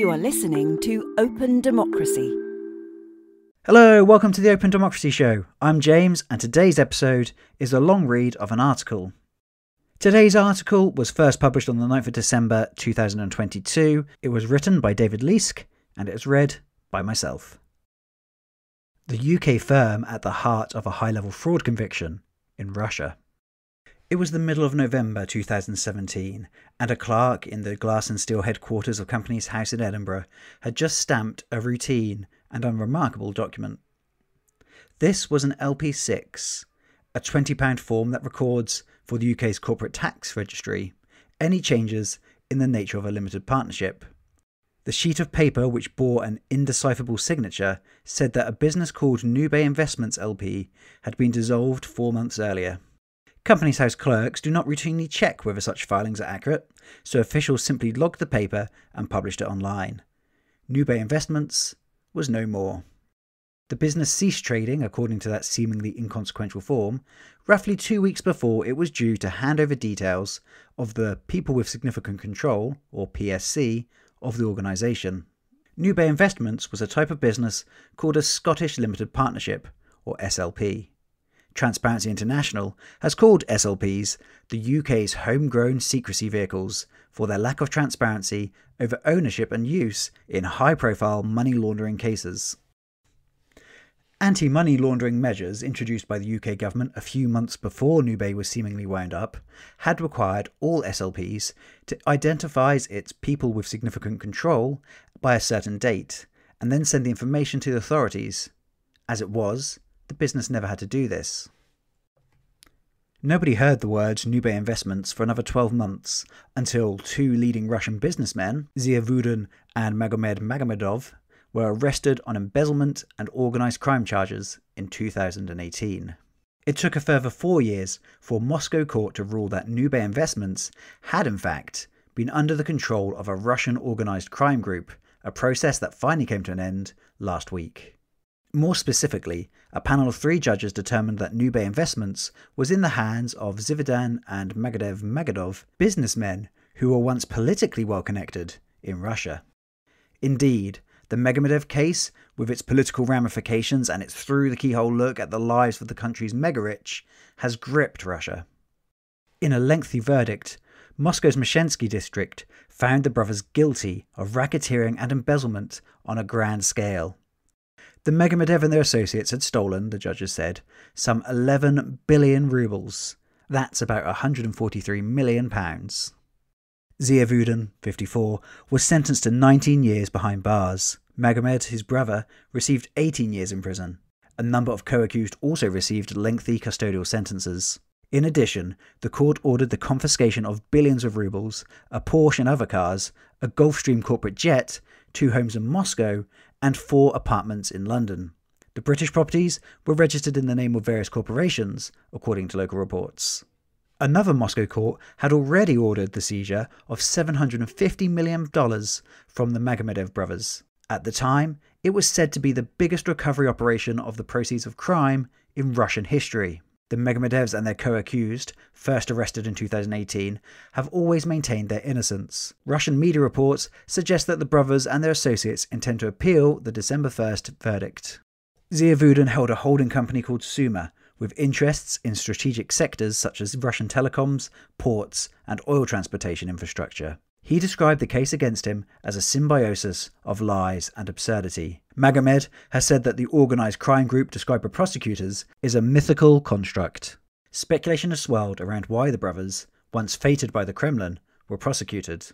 You are listening to Open Democracy. Hello, welcome to the Open Democracy Show. I'm James, and today's episode is a long read of an article. Today's article was first published on the 9th of December 2022. It was written by David Leask, and it is read by myself. The UK firm at the heart of a high-level fraud conviction in Russia. It was the middle of November 2017, and a clerk in the glass and steel headquarters of Companies House in Edinburgh had just stamped a routine and unremarkable document. This was an LP6, a £20 form that records, for the UK's corporate tax registry, any changes in the nature of a limited partnership. The sheet of paper, which bore an indecipherable signature, said that a business called Nube Investments LP had been dissolved 4 months earlier. Companies House clerks do not routinely check whether such filings are accurate, so officials simply logged the paper and published it online. Nube Investments was no more. The business ceased trading, according to that seemingly inconsequential form, roughly 2 weeks before it was due to hand over details of the People with Significant Control, or PSC, of the organisation. Nube Investments was a type of business called a Scottish Limited Partnership, or SLP. Transparency International has called SLPs the UK's homegrown secrecy vehicles for their lack of transparency over ownership and use in high-profile money laundering cases. Anti-money laundering measures introduced by the UK government a few months before Nube was seemingly wound up had required all SLPs to identify its people with significant control by a certain date and then send the information to the authorities. As it was, the business never had to do this. Nobody heard the words Nube Investments for another 12 months until two leading Russian businessmen, Magomedov and Magomedov, were arrested on embezzlement and organised crime charges in 2018. It took a further 4 years for Moscow court to rule that Nube Investments had in fact been under the control of a Russian organised crime group, a process that finally came to an end last week. More specifically, a panel of 3 judges determined that Nube Investments was in the hands of Zvidan and Magomedov, businessmen who were once politically well connected in Russia. Indeed, the Magomedov case, with its political ramifications and its through-the-keyhole look at the lives of the country's mega-rich, has gripped Russia. In a lengthy verdict, Moscow's Mshensky district found the brothers guilty of racketeering and embezzlement on a grand scale. The Magomedov and their associates had stolen, the judges said, some 11 billion rubles. That's about £143 million. Ziavudan, 54, was sentenced to 19 years behind bars. Magomed, his brother, received 18 years in prison. A number of co-accused also received lengthy custodial sentences. In addition, the court ordered the confiscation of billions of rubles, a Porsche and other cars, a Gulfstream corporate jet, 2 homes in Moscow, and 4 apartments in London. The British properties were registered in the name of various corporations, according to local reports. Another Moscow court had already ordered the seizure of $750 million from the Magomedov brothers. At the time, it was said to be the biggest recovery operation of the proceeds of crime in Russian history. The Magomedovs and their co-accused, first arrested in 2018, have always maintained their innocence. Russian media reports suggest that the brothers and their associates intend to appeal the December 1st verdict. Ziavudan held a holding company called Suma, with interests in strategic sectors such as Russian telecoms, ports, and oil transportation infrastructure. He described the case against him as a symbiosis of lies and absurdity. Magomed has said that the organised crime group described by prosecutors is a mythical construct. Speculation has swelled around why the brothers, once fated by the Kremlin, were prosecuted.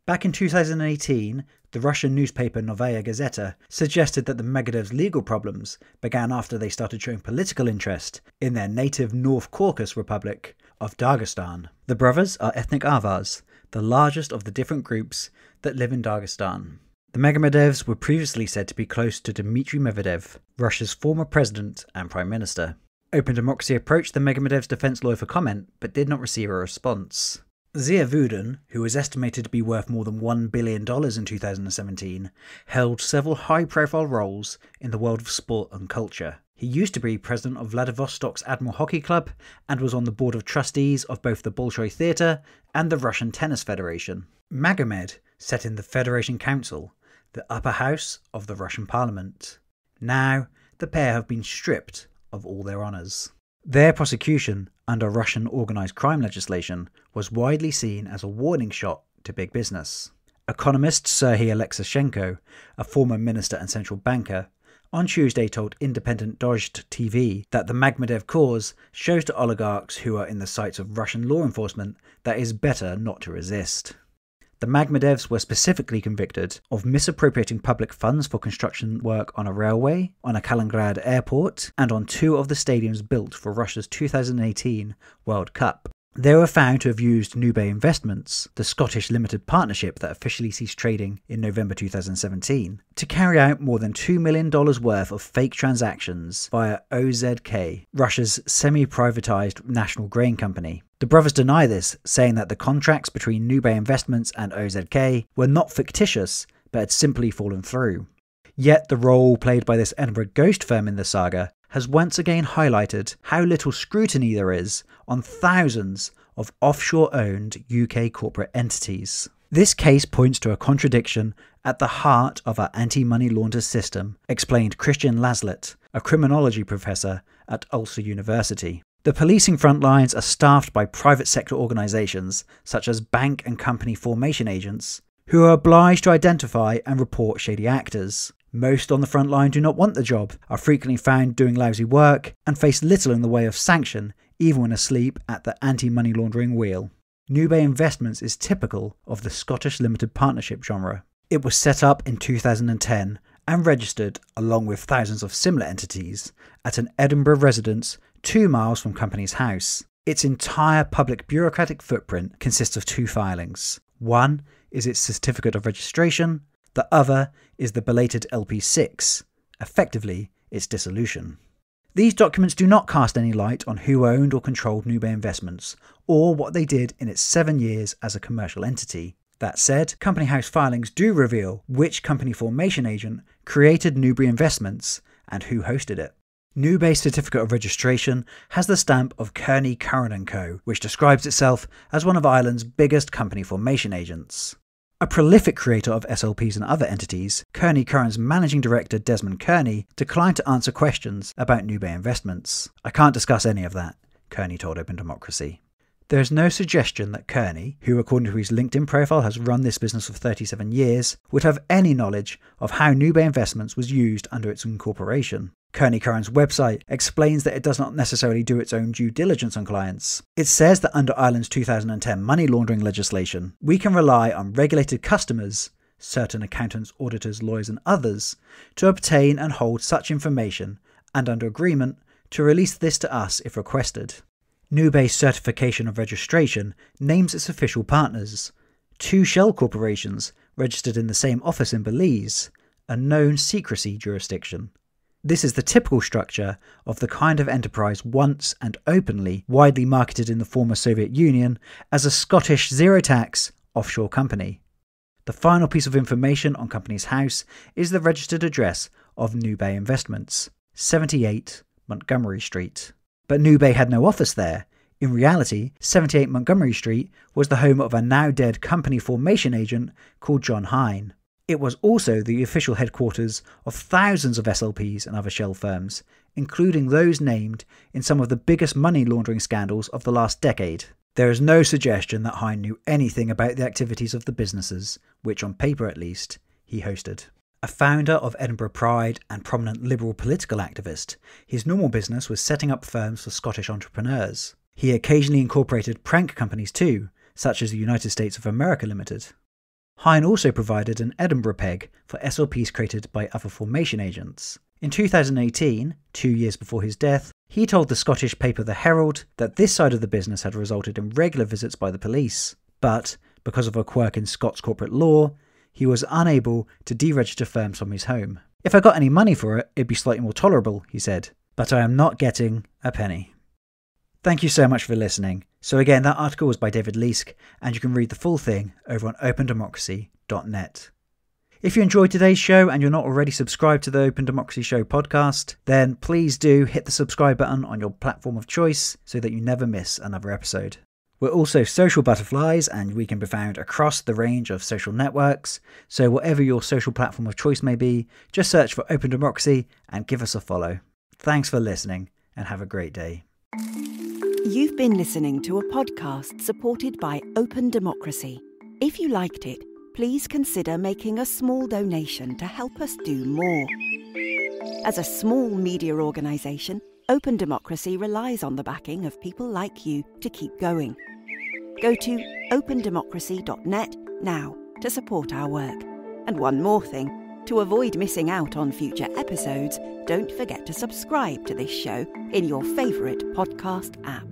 Back in 2018, the Russian newspaper Novaya Gazeta suggested that the Magomedovs' legal problems began after they started showing political interest in their native North Caucasus Republic of Dagestan. The brothers are ethnic Avars, the largest of the different groups that live in Dagestan. The Magomedovs were previously said to be close to Dmitry Medvedev, Russia's former president and prime minister. Open Democracy approached the Magomedovs' defense lawyer for comment, but did not receive a response. Ziavudan, who was estimated to be worth more than $1 billion in 2017, held several high-profile roles in the world of sport and culture. He used to be president of Vladivostok's Admiral Hockey Club and was on the board of trustees of both the Bolshoi Theatre and the Russian Tennis Federation. Magomed sat in the Federation Council the upper house of the Russian parliament. Now, the pair have been stripped of all their honours. Their prosecution under Russian organised crime legislation was widely seen as a warning shot to big business. Economist Serhiy Alexishenko, a former minister and central banker, on Tuesday told independent Dozhd TV that the Magomedov cause shows to oligarchs who are in the sights of Russian law enforcement that it is better not to resist. The Magomedovs were specifically convicted of misappropriating public funds for construction work on a railway, on a Kaliningrad airport, and on 2 of the stadiums built for Russia's 2018 World Cup. They were found to have used Nube Investments, the Scottish limited partnership that officially ceased trading in November 2017, to carry out more than $2 million worth of fake transactions via OZK, Russia's semi-privatized national grain company. The brothers deny this, saying that the contracts between Nube Investments and OZK were not fictitious, but had simply fallen through. Yet the role played by this Edinburgh ghost firm in the saga has once again highlighted how little scrutiny there is on thousands of offshore-owned UK corporate entities. This case points to a contradiction at the heart of our anti-money laundering system, explained Christian Laslett, a criminology professor at Ulster University. The policing front lines are staffed by private sector organisations such as bank and company formation agents, who are obliged to identify and report shady actors. Most on the front line do not want the job, are frequently found doing lousy work, and face little in the way of sanction, even when asleep at the anti-money laundering wheel. Nube Investments is typical of the Scottish limited partnership genre. It was set up in 2010 and registered, along with thousands of similar entities, at an Edinburgh residence 2 miles from Companies House. Its entire public bureaucratic footprint consists of 2 filings. One is its certificate of registration, the other is the belated LP6, effectively its dissolution. These documents do not cast any light on who owned or controlled Nube Investments, or what they did in its 7 years as a commercial entity. That said, Company House filings do reveal which company formation agent created Nube Investments and who hosted it. Nube's certificate of registration has the stamp of Kearney Curran & Co., which describes itself as one of Ireland's biggest company formation agents. A prolific creator of SLPs and other entities, Kearney Curran's managing director Desmond Kearney declined to answer questions about Nube Investments. "I can't discuss any of that," Kearney told openDemocracy. There is no suggestion that Kearney, who according to his LinkedIn profile has run this business for 37 years, would have any knowledge of how Nube Investments was used under its incorporation. Kearney Curran's website explains that it does not necessarily do its own due diligence on clients. It says that under Ireland's 2010 money laundering legislation, we can rely on regulated customers, certain accountants, auditors, lawyers and others, to obtain and hold such information, and under agreement, to release this to us if requested. Nube's certification of registration names its official partners, 2 shell corporations registered in the same office in Belize, a known secrecy jurisdiction. This is the typical structure of the kind of enterprise once and openly widely marketed in the former Soviet Union as a Scottish zero-tax offshore company. The final piece of information on Companies House is the registered address of Nube Investments, 78 Montgomery Street. But Nube had no office there. In reality, 78 Montgomery Street was the home of a now-dead company formation agent called John Hine. It was also the official headquarters of thousands of SLPs and other shell firms, including those named in some of the biggest money laundering scandals of the last decade. There is no suggestion that Hine knew anything about the activities of the businesses, which on paper at least, he hosted. A founder of Edinburgh Pride and prominent liberal political activist, his normal business was setting up firms for Scottish entrepreneurs. He occasionally incorporated prank companies too, such as the United States of America Limited. Hine also provided an Edinburgh peg for SLPs created by other formation agents. In 2018, 2 years before his death, he told the Scottish paper The Herald that this side of the business had resulted in regular visits by the police, but because of a quirk in Scots corporate law, he was unable to deregister firms from his home. "If I got any money for it, it'd be slightly more tolerable," he said, "but I am not getting a penny." Thank you so much for listening. So again, that article was by David Leask, and you can read the full thing over on openDemocracy.net. If you enjoyed today's show and you're not already subscribed to the Open Democracy Show podcast, then please do hit the subscribe button on your platform of choice so that you never miss another episode. We're also social butterflies, and we can be found across the range of social networks. So whatever your social platform of choice may be, just search for Open Democracy and give us a follow. Thanks for listening, and have a great day. You've been listening to a podcast supported by Open Democracy. If you liked it, please consider making a small donation to help us do more. As a small media organisation, Open Democracy relies on the backing of people like you to keep going. Go to opendemocracy.net now to support our work. And one more thing, to avoid missing out on future episodes, don't forget to subscribe to this show in your favourite podcast app.